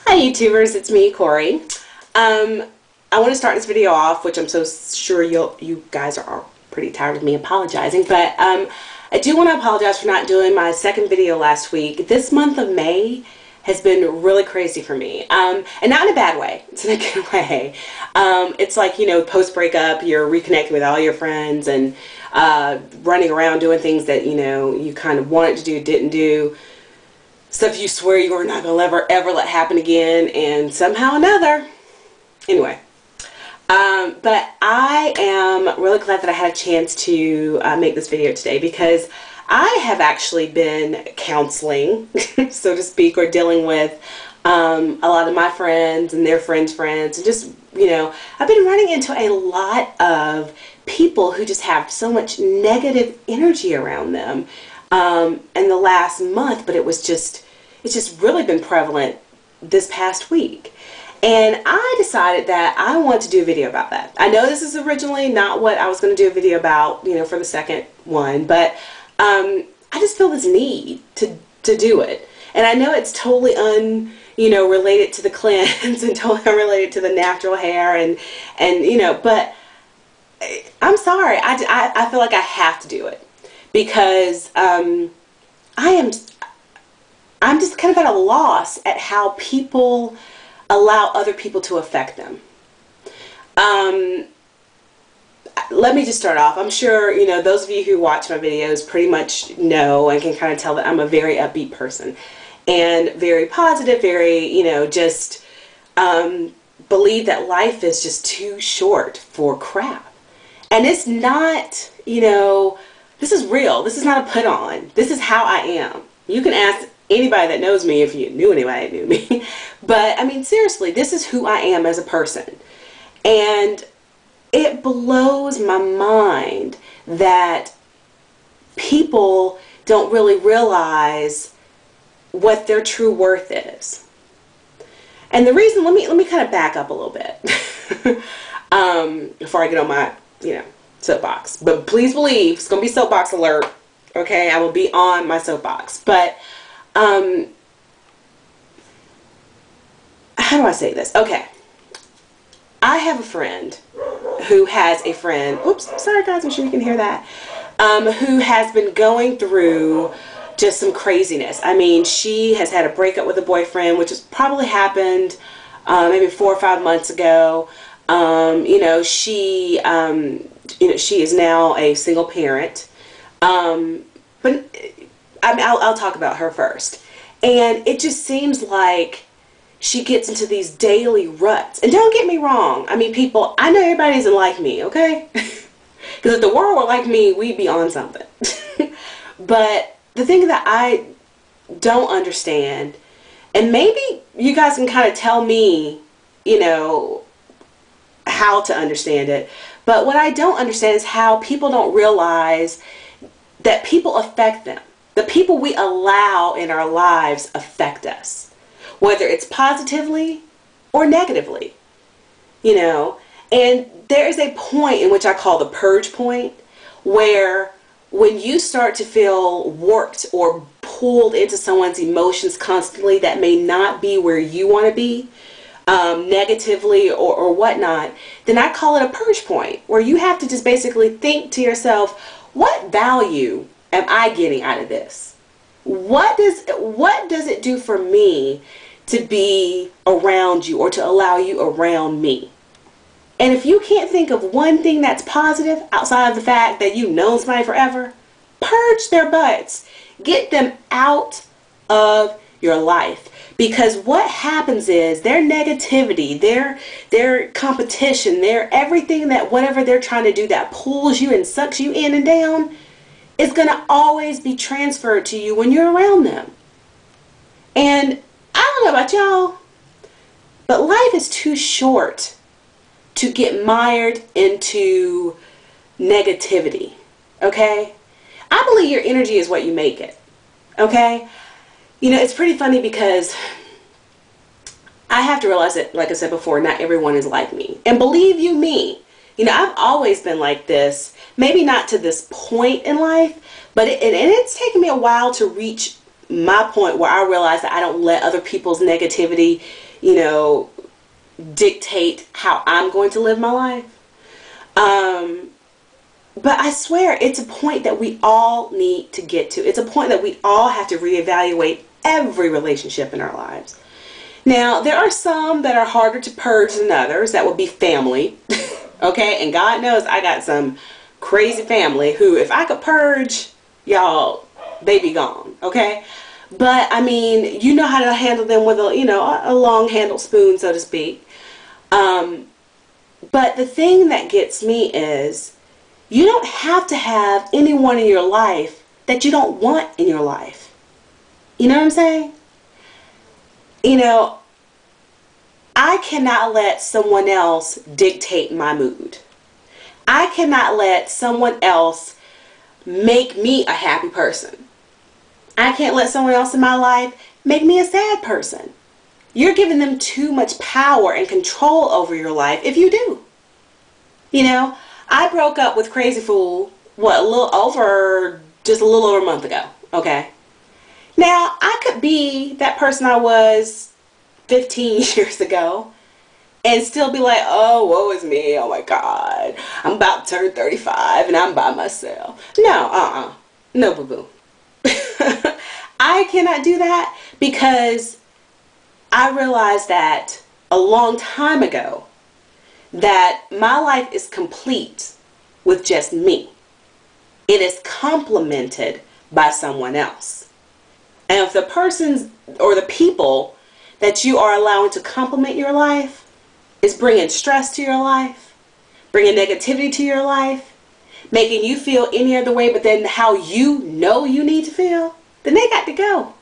Hi YouTubers, it's me, Corey. I want to start this video off, which I'm so sure you guys are pretty tired of me apologizing, but I do want to apologize for not doing my second video last week. This month of May has been really crazy for me, and not in a bad way, it's in a good way. It's like, you know, post-breakup, you're reconnecting with all your friends and running around doing things that, you know, you kind of wanted to do, didn't do. Stuff you swear you were not going to ever let happen again, and somehow or another. Anyway. But I am really glad that I had a chance to make this video today, because I have actually been counseling, so to speak, or dealing with a lot of my friends and their friends' friends, and just, you know, I've been running into a lot of people who just have so much negative energy around them in the last month, but it's just really been prevalent this past week. And I decided that I want to do a video about that. I know this is originally not what I was going to do a video about, you know, for the second one, but I just feel this need to do it. And I know it's totally related to the cleanse and totally unrelated to the natural hair and you know, but I'm sorry. I feel like I have to do it, because I'm just kind of at a loss at how people allow other people to affect them. Let me just start off. I'm sure, you know, those of you who watch my videos pretty much know and can kind of tell that I'm a very upbeat person and very positive, very, you know, just believe that life is just too short for crap. And it's not, you know, this is real. This is not a put on. This is how I am. You can ask anybody that knows me, if you knew anybody that knew me. But I mean, seriously, this is who I am as a person. And it blows my mind that people don't really realize what their true worth is. And the reason, let me kind of back up a little bit before I get on my, you know, soapbox. But please believe, it's going to be soapbox alert. Okay, I will be on my soapbox. But how do I say this? Okay. I have a friend who has a friend, oops, sorry guys, I'm sure you can hear that, who has been going through just some craziness. I mean, she has had a breakup with a boyfriend, which has probably happened maybe 4 or 5 months ago. You know, she is now a single parent. But I'll talk about her first. And it just seems like she gets into these daily ruts. And don't get me wrong. I mean, people, I know everybody isn't like me, okay? Because if the world were like me, we'd be on something. But the thing that I don't understand, and maybe you guys can kind of tell me, you know, how to understand it. But what I don't understand is how people don't realize that people affect them. The people we allow in our lives affect us, whether it's positively or negatively, you know. And there is a point in which I call the purge point, where when you start to feel warped or pulled into someone's emotions constantly that may not be where you want to be, negatively or whatnot, then I call it a purge point, where you have to just basically think to yourself, what value am I getting out of this? What does it do for me to be around you or to allow you around me? And if you can't think of one thing that's positive outside of the fact that you've known somebody forever, purge their butts. Get them out of your life. Because what happens is their negativity, their competition, their everything, that whatever they're trying to do that pulls you and sucks you in and down, is going to always be transferred to you when you're around them. And I don't know about y'all, but life is too short to get mired into negativity, okay? I believe your energy is what you make it, okay? You know, it's pretty funny, because I have to realize that, like I said before, not everyone is like me. And believe you me, you know, I've always been like this. Maybe not to this point in life, but it's taken me a while to reach my point where I realize that I don't let other people's negativity, you know, dictate how I'm going to live my life. But I swear, it's a point that we all need to get to. It's a point that we all have to reevaluate every relationship in our lives. Now, there are some that are harder to purge than others. That would be family. Okay? And God knows I got some crazy family who, if I could purge, y'all, they be gone. Okay? But, I mean, you know how to handle them with a, you know, a long-handled spoon, so to speak. But the thing that gets me is, you don't have to have anyone in your life that you don't want in your life. You know what I'm saying? You know, I cannot let someone else dictate my mood. I cannot let someone else make me a happy person. I can't let someone else in my life make me a sad person. You're giving them too much power and control over your life if you do. You know, I broke up with Crazy Fool, what, just a little over a month ago, okay? Now, I could be that person I was 15 years ago and still be like, oh, woe is me, oh my God, I'm about to turn 35 and I'm by myself. No, no, boo-boo. I cannot do that because I realized that a long time ago that my life is complete with just me. It is complemented by someone else. And if the persons or the people that you are allowing to complement your life is bringing stress to your life, bringing negativity to your life, making you feel any other way but then how you know you need to feel, then they got to go.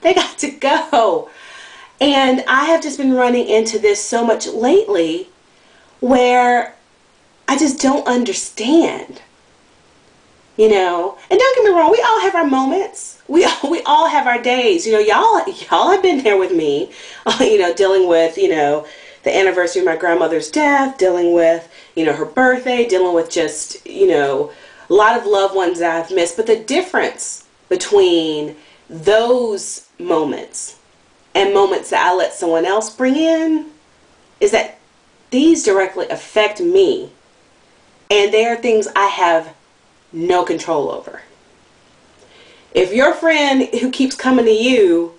They got to go. And I have just been running into this so much lately where I just don't understand, you know. And don't get me wrong, we all have our moments. We all have our days. You know, y'all have been there with me, you know, dealing with, you know, the anniversary of my grandmother's death, dealing with, you know, her birthday, dealing with just, you know, a lot of loved ones that I've missed. But the difference between those moments and moments that I let someone else bring in is that these directly affect me, and they are things I have no control over. If your friend who keeps coming to you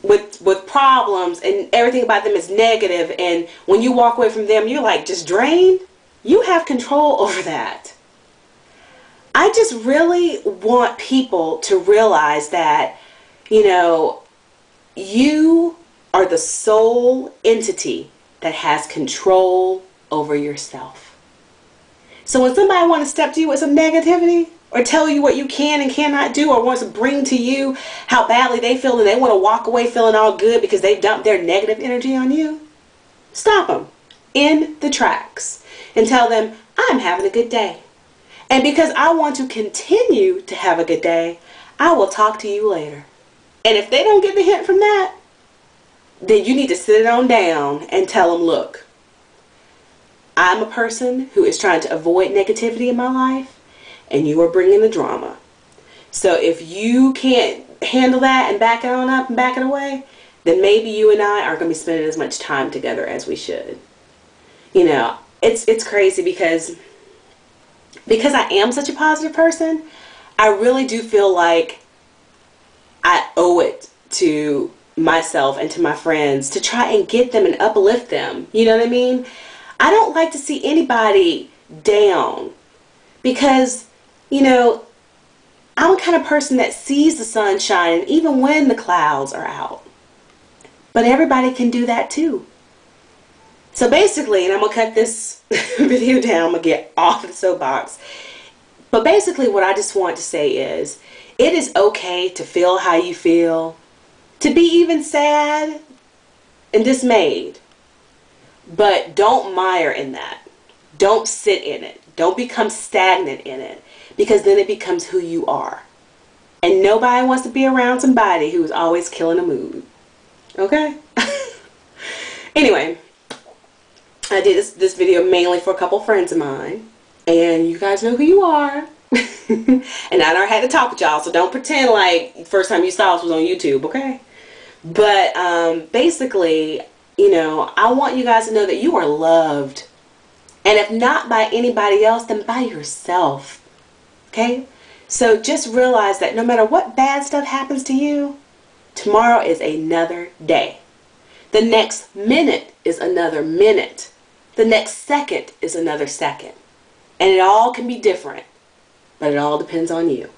with problems and everything about them is negative, and when you walk away from them you're like just drained, you have control over that. I just really want people to realize that, you know, you are the sole entity that has control over yourself. So when somebody wants to step to you with some negativity or tell you what you can and cannot do, or wants to bring to you how badly they feel and they want to walk away feeling all good because they've dumped their negative energy on you, stop them in the tracks and tell them, I'm having a good day. And because I want to continue to have a good day, I will talk to you later. And if they don't get the hint from that, then you need to sit it on down and tell them, look, I'm a person who is trying to avoid negativity in my life, and you are bringing the drama. So if you can't handle that and back it on up and back it away, then maybe you and I aren't going to be spending as much time together as we should. You know, it's crazy because I am such a positive person. I really do feel like I owe it to myself and to my friends to try and get them and uplift them. You know what I mean? I don't like to see anybody down because, you know, I'm the kind of person that sees the sun shining even when the clouds are out. But everybody can do that too. So basically, and I'm going to cut this video down, I'm going to get off the soapbox. But basically what I just want to say is, it is okay to feel how you feel, to be even sad and dismayed. But don't mire in that. Don't sit in it. Don't become stagnant in it, because then it becomes who you are. And nobody wants to be around somebody who's always killing a mood. Okay? Anyway, I did this video mainly for a couple friends of mine. And you guys know who you are. And I already had to talk with y'all, so don't pretend like the first time you saw us was on YouTube, okay? But basically, you know, I want you guys to know that you are loved. And if not by anybody else, then by yourself. Okay? So just realize that no matter what bad stuff happens to you, tomorrow is another day. The next minute is another minute. The next second is another second. And it all can be different. But it all depends on you.